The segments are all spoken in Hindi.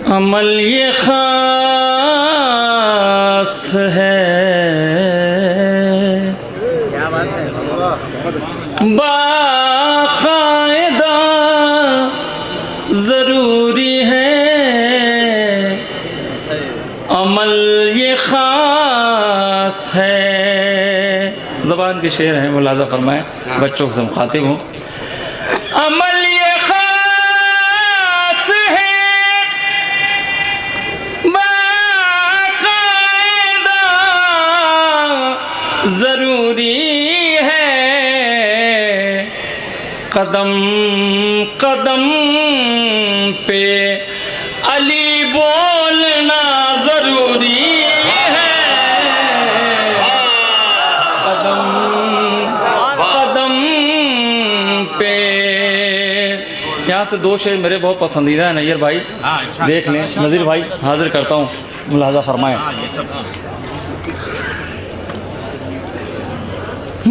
अमल ये खास है, क्या बात है, बाकायदा ज़रूरी है, अमल ये खास है। ज़बान के शेर हैं, मुलाज़ा फरमाएं, बच्चों से मुखातिब हूँ। अमल ये खास है, बाकायदा ज़रूरी है, कदम कदम पे अली बोलना ज़रूरी है, कदम कदम पे। यहाँ से दो शेर मेरे बहुत पसंदीदा है नैयर भाई, देख लें। नज़ीर भाई हाजिर करता हूँ, मुलाज़ा फरमाएं।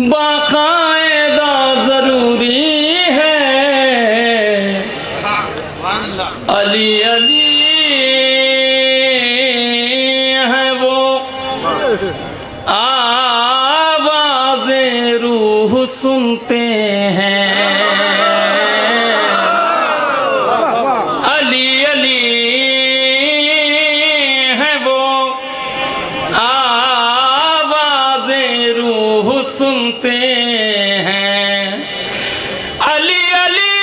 बाकायदा ज़रूरी है, अली अली है वो आवाज़ें रूह सुनते हैं, अली अली है वो आवाज़ें रूह सुनते हैं, अली अली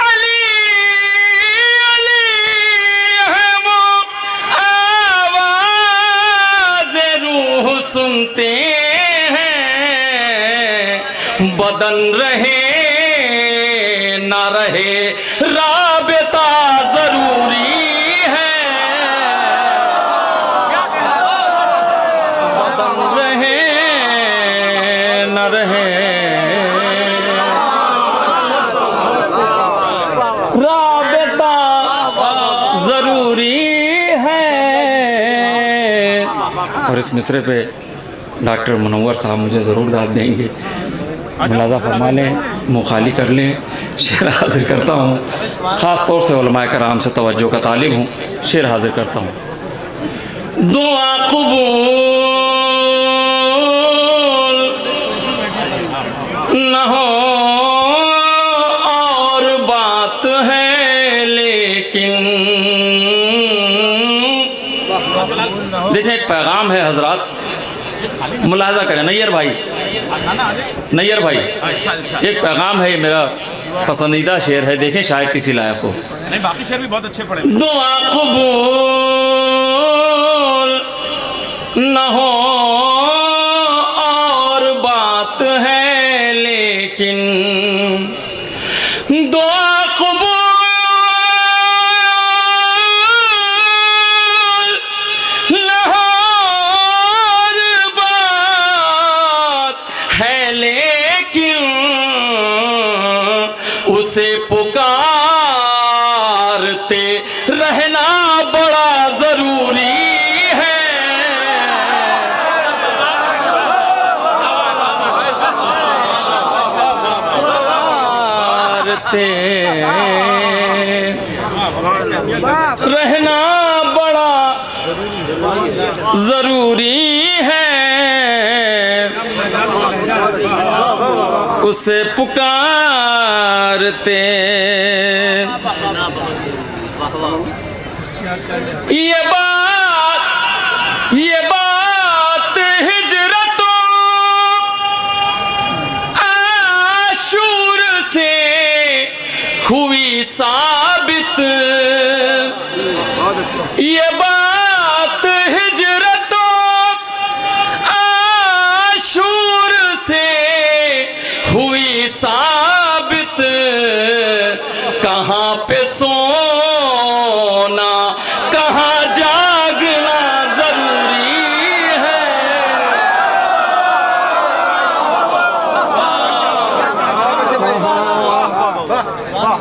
अली अली है वो आवाज़ें रूह सुनते हैं, बदन रहे ना रहे राबिता ज़रूरी है, बदन रहे न रहे राबिता ज़रूरी है। और इस मिसरे पे डॉक्टर मुनव्वर साहब मुझे ज़रूर दाद देंगे, मुलाज़ा फरमा लें, मुँह खाली कर लें। शेर हाजिर करता हूँ, ख़ास तौर से उलमाए कराम से तवज्जो का तालिब हूँ। शेर हाजिर करता हूँ। दुआ कबूल न हो और बात है, लेकिन देखें एक पैगाम है हजरात, मुलाजा करें। नैयर भाई, नैयर भाई, एक पैगाम है, मेरा पसंदीदा शेर है, देखें शायद किसी लायक हो। नहीं, बाकी शेर भी बहुत अच्छे पढ़े। दुआ कबूल न हो और बात है, लेकिन दुआ कबूल न हो और बात है, लेकिन उसे पुकारते रहना बड़ा ज़रूरी है, पुकारते रहना बड़ा ज़रूरी है, उसे पुकारते। ये बात हिजरतों आशूर से हुई साबित, ये बात हिजरतों आशूर से हुई साबित, कहाँ पे सोना कहाँ जागना ज़रूरी है,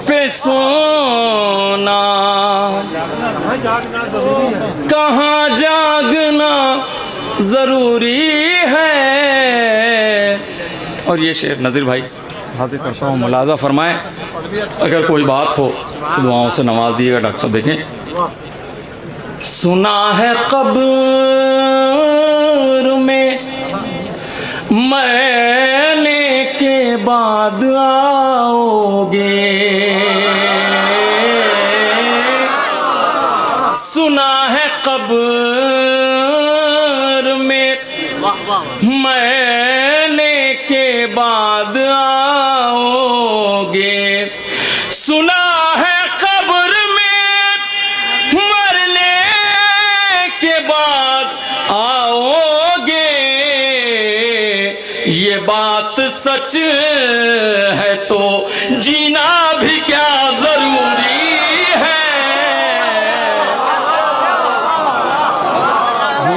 पे सोना कहाँ जागना ज़रूरी है। और ये शेर नज़ीर भाई हाजिर करता हूँ। मुलाजा फरमाएं, अगर कोई बात हो तो दुआओं से नवाज दिएगा। डॉक्टर साहब देखें, सुना है कब्र में मरने के बाद आओगे, सुना है कब्र में मरने के बाद आओगे, सुना है कब्र में मरने के बाद आओगे, ये बात सच है तो जीना भी क्या जरूरी है,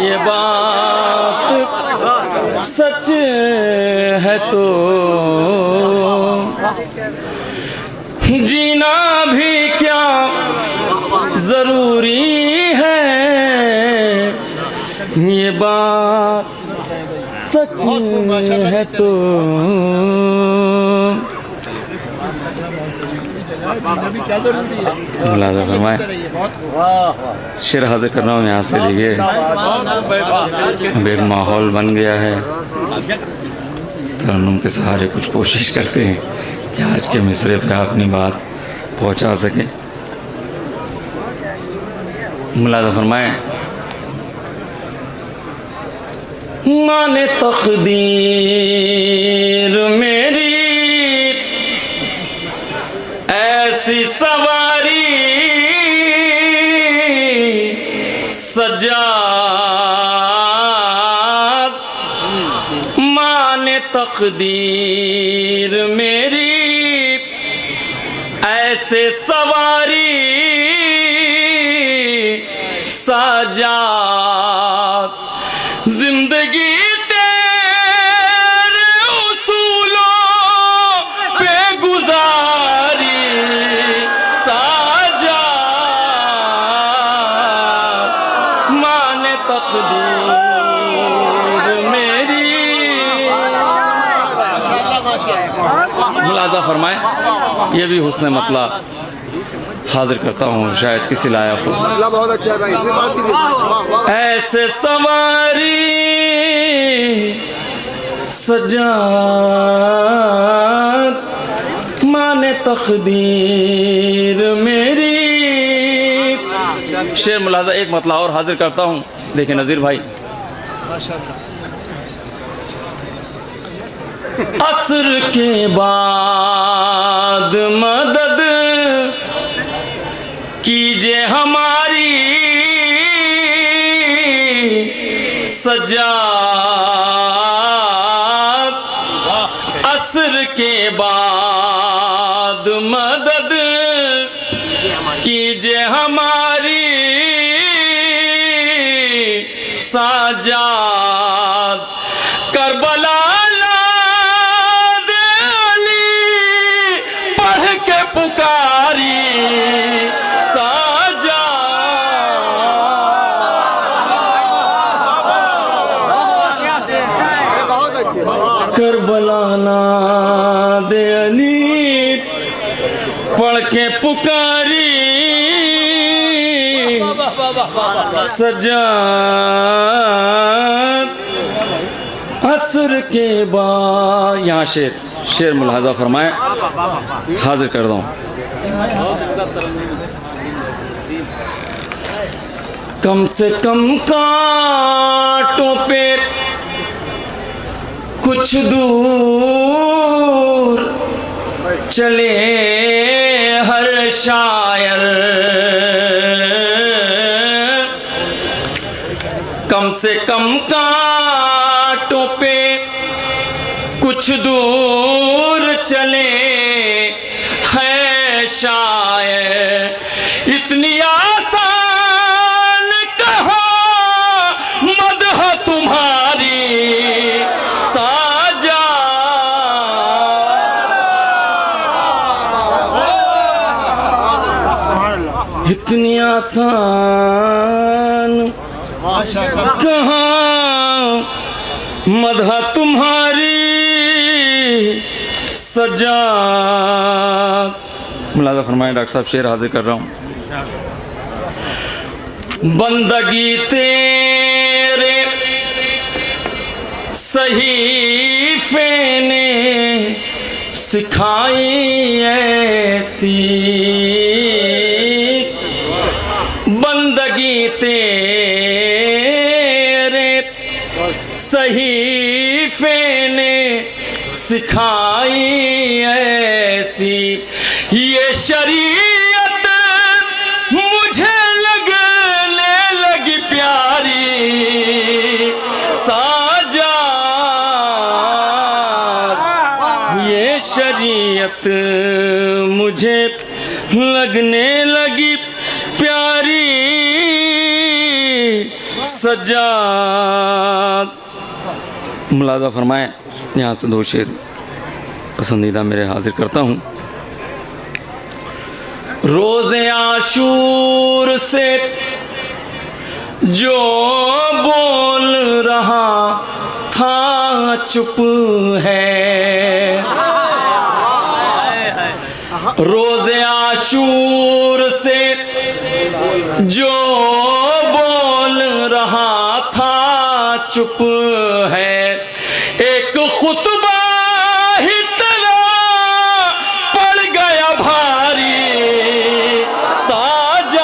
ये बात सच है तो जीना भी क्या जरूरी है, ये बात सच है तो। मुलाजा फरमाए, शेर हाजिर कर रहा हूँ यहाँ से। देखिए अब एक माहौल बन गया है, तरन्नुम के सहारे कुछ कोशिश करते हैं कि आज के मिसरे पे अपनी बात पहुँचा सके। मुलाजा फरमाए, माने तकदीर मेरी ऐसी सवारी सजा, माने तकदीर मेरी ऐसे सवारी सजा, जिंदगी तेरे उसूलों पे गुजारी साजा, माने तकदीर मेरी। मुलाजा फरमाए, ये भी हुस्न मतला हाजिर करता हूँ, शायद किसी लायक हो। बहुत अच्छा है भाई, बात कीजिए। ऐसे सवारी सजा, माने तकदीर मेरी। शेर मुलाजा एक मतला और हाजिर करता हूँ। देखिए नज़ीर भाई, असर के बाद मदद कीजिए हमारी सजाद, असर के बाद मदद कीजिए हमारी सजाद, करबला पुकारी साजा, बहुत अच्छे। करबला दे अली पढ़ के पुकारी सजा, असर के बाद। यहाँ शेर मुलाजा फरमाए, हाजिर कर दूँ। कम से कम कांटों पे कुछ दूर चले हर शायर, कम से कम कांटों पे कुछ दूर चले हैं शायर, इतनी आसान कहाँ मदह तुम्हारी साजा, इतनी आसान कहाँ मदह तुम्हारी सजाद। मुलाज़ा फरमाएं डॉक्टर साहब, शेर हाजिर कर रहा हूँ। बंदगी तेरे सहीफे ने सिखाई ऐसी, बंदगी तेरे सहीफे ने सिखाई ऐसी, ये शरीयत मुझे लगने लगी प्यारी, साजाद। ये शरीयत मुझे लगने लगी प्यारी, सजाद। मुलाज़ा फरमाएं, यहाँ से दो शेर पसंदीदा मेरे हाजिर करता हूँ। रोज़े आशूर से जो बोल रहा था चुप है, रोज़े आशूर से जो बोल रहा था चुप है, एक खुतबा ही तेरा पड़ गया भारी, साजाद।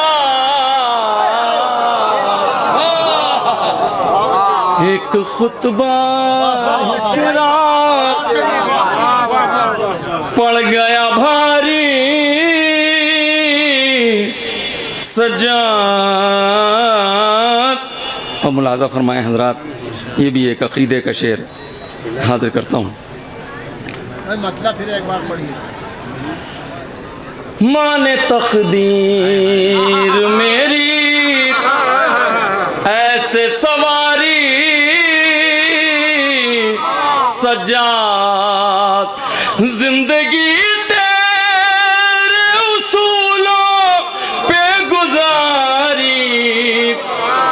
एक खुतबा ही तेरा पड़ गया भारी, सजाद। और मुलाज़ा फरमाएं हजरात, ये भी एक अक़ीदे का शेर हाजिर करता हूँ। मतलब फिर एक बार पढ़िए। माने तकदीर मेरी ऐसे सवारी, सजाद। जिंदगी तेरे उसूलों पे गुजारी,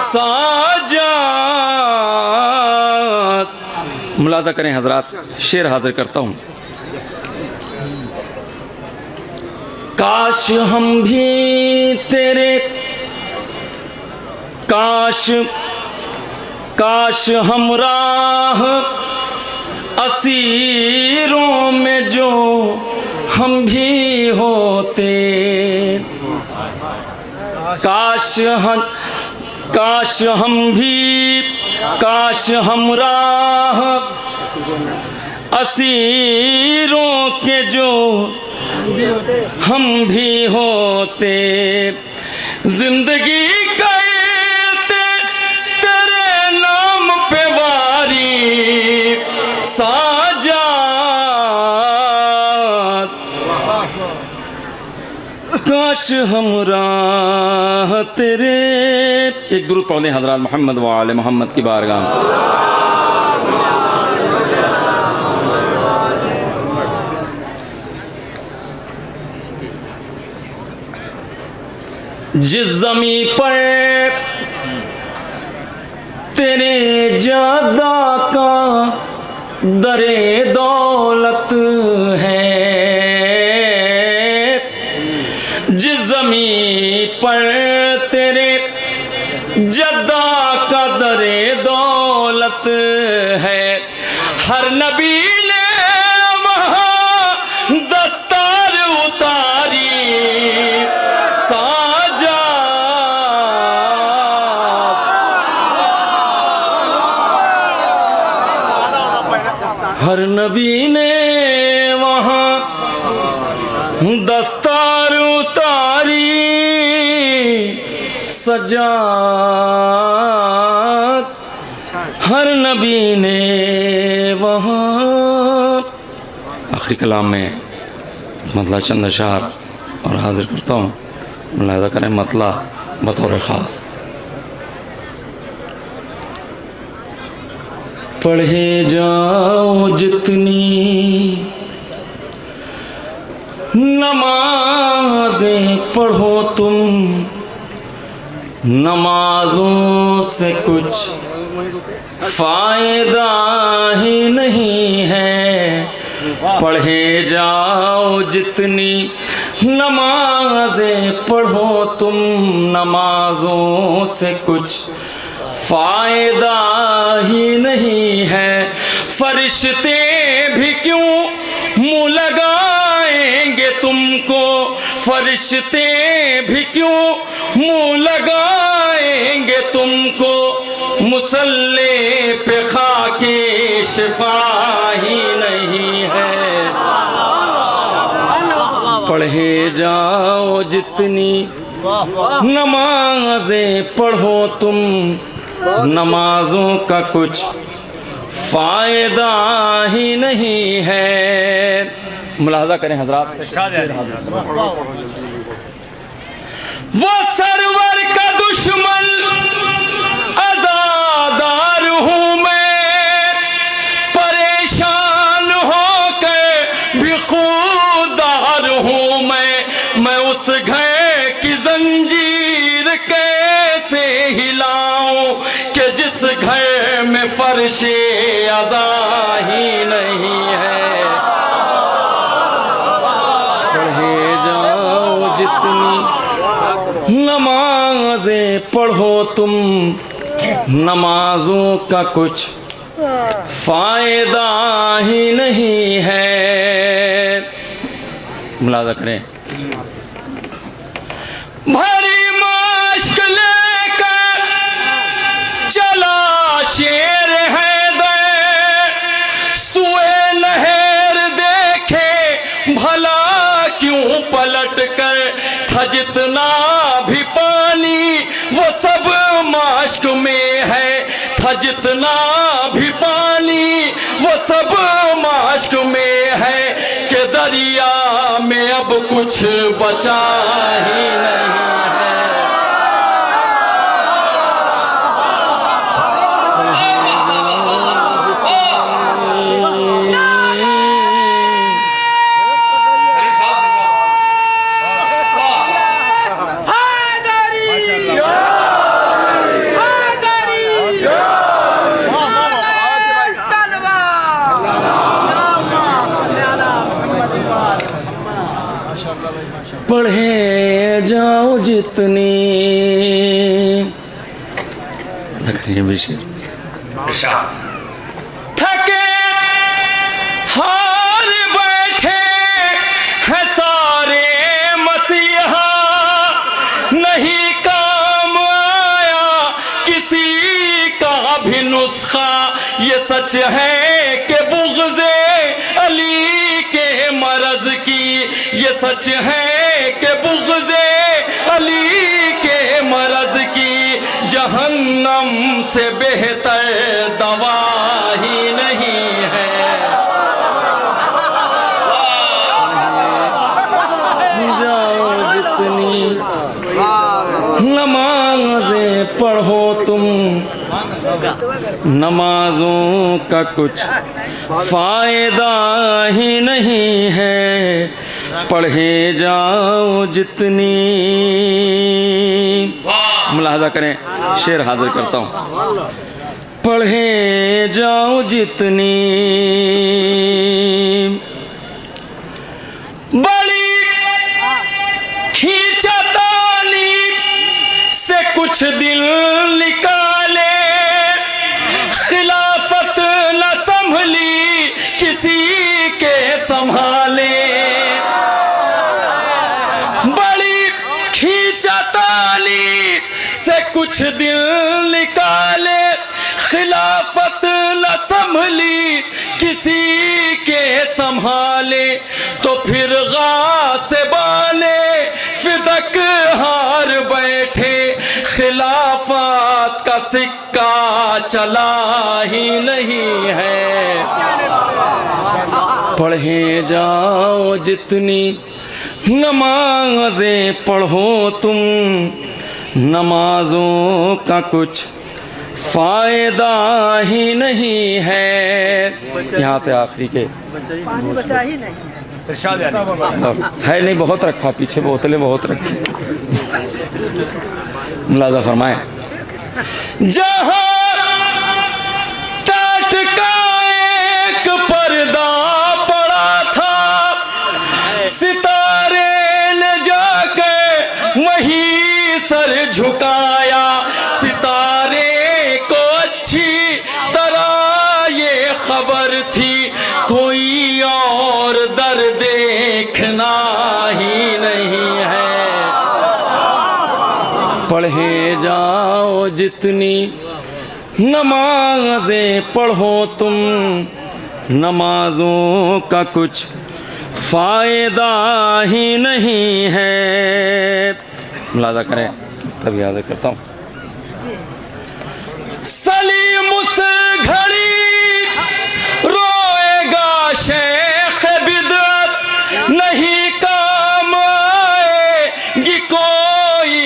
साजाद। मुलाज़ा करें हजरात, शेर हाजिर करता हूँ। काश हम भी तेरे, काश हम राह असीरों में जो हम भी होते, काश हम राह असीरों के जो हम भी होते, जिंदगी कहते तेरे नाम पे वारी, साजाद। काश हम राह तेरे, एक दुरूद पढ़ लें हज़रात मोहम्मद व आले मोहम्मद की बारगाह में। जिस ज़मीं पर तेरे जादा का दरे दौलत है, जिस ज़मीं पर तेरे जद्दा का दरे दौलत है, हर नबी ने वहाँ दस्तार उतारी, हर नबी ने वहाँ दस्तार उतारी, सजाद। हर नबी ने वहाँ। आखिरी कलाम में मतला चंद अशार और हाजिर करता हूँ, मुलाहिज़ा करें मतला बतौर ख़ास। पढ़े जाओ जितनी नमाज़ें पढ़ो तुम, नमाज़ों से कुछ फ़ायदा ही नहीं है, पढ़े जाओ जितनी नमाजें पढ़ो तुम, नमाजों से कुछ फायदा ही नहीं है। फरिश्ते भी क्यों मुँह लगाएंगे तुमको, फरिश्ते भी क्यों मुँह लगाएंगे तुमको, मुसल्ले पे खाके शिफा ही नहीं है। पढ़े जाओ जितनी नमाजें पढ़ो तुम, नमाजों का कुछ फायदा ही नहीं है। मुलाहजा करें हजरात, वो सरवर का दुश्मन आजादार हूँ मैं, परेशान होकर भी खुदार हूँ मैं उस घर की जंजीर कैसे हिलाऊं कि जिस घर में फर्शे अज़ा ही नहीं है। पढ़े जाओ जितनी नमाजें पढ़ो तुम, नमाजों का कुछ फायदा ही नहीं है। मुलाजा करें। भरी मश्क लेकर चला शेर हैदर, सुए नहर देखे भला क्यों पलट कर, था जितना भी पानी वो सब माश्क में है, था जितना भी पानी वो सब माश्क में है, कि दरिया में अब कुछ बचा ही नहीं है। पढ़े जाओ जितनी थके हार बैठे हैं सारे मसीहा, नहीं काम आया किसी का भी नुस्खा। ये सच है कि बुग़्ज़े अली के मरज़ की, ये सच है कि बुग़्ज़े अली के मरज़ की, जहन्नम से बेहतर दवा ही नहीं है। जाओ जितनी नमाज़ें पढ़ो तुम, नमाजों का कुछ फायदा ही नहीं है। पढ़े जाओ जितनी, मुलाहजा करें, शेर हाजिर करता हूँ। पढ़े जाओ जितनी बड़ी खींचतानी से कुछ दिल निकाले, खिलाफत न संभली किसी के संभाले। बड़ी खींचतानी से कुछ दिल निकाले, खिलाफत न संभली किसी के संभाले। तो फिर गासिबाने फिदक हार बैठे, खिलाफत का सिक्का चला ही नहीं है। पढ़े जाओ जितनी नमाज़ें पढ़ो तुम, नमाजों का कुछ फायदा ही नहीं है। यहाँ से आखिरी के पानी बचा ही नहीं है नहीं, बहुत रखा पीछे, बोतलें बहुत रखी। मुलाजा फरमाए। जहाँ टाट का एक पर्दा पड़ा सर झुकाया सितारे को अच्छी तरह ये खबर थी, कोई और दर देखना ही नहीं है। पढ़े जाओ जितनी नमाजें पढ़ो तुम, नमाजों का कुछ फायदा ही नहीं है। मुलाजा करें तभी याद करता हूँ। सलीम उस घड़ी रोएगा शेख बिदअत, नहीं काम आएगी कोई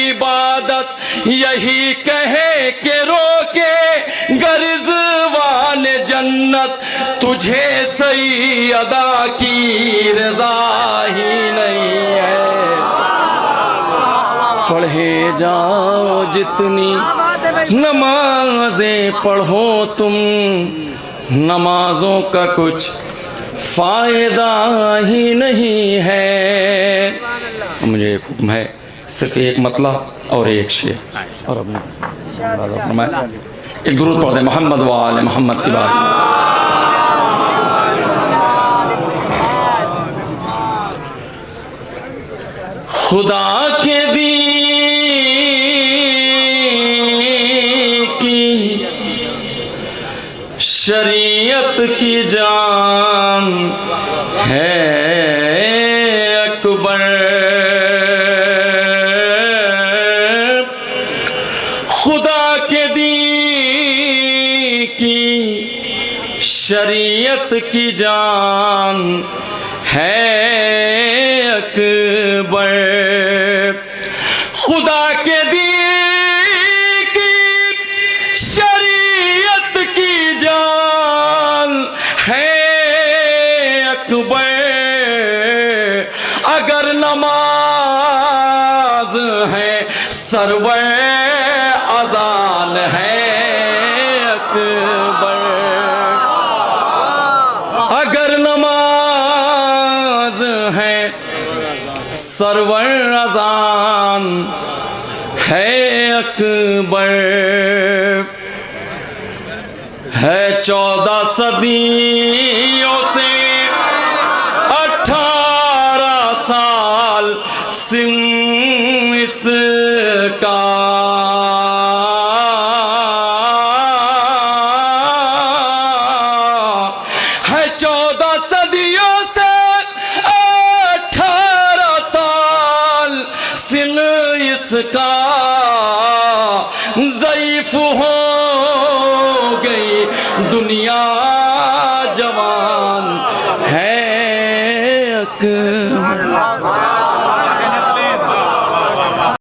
इबादत, यही कहे के रोके गर्ज वाले जन्नत, तुझे सही अदा की रजा ही नहीं है। पढ़े जाओ जितनी नमाजें पढ़ो तुम, नमाजों का कुछ फायदा ही नहीं है। मुझे एक हुक्म है, सिर्फ एक मतला और एक शेर, और अपने एक दुरूद पढ़ दे मोहम्मद वाले मोहम्मद की बात। खुदा के दीन की शरीयत की जान है अकबर, खुदा के दीन की शरीयत की जान है अकबर, खुदा के दीन की शरीयत की जान है अकबर। अगर नमाज है सरवर अजान है अकबर, अगर नमाज है सरवर अजान है अकबर। है 14 सदियों से 18 साल सिंह इसका, है 14 सदियों से 18 साल सिन इसका, ज़ईफ हो गई दुनिया जवान है अकबर।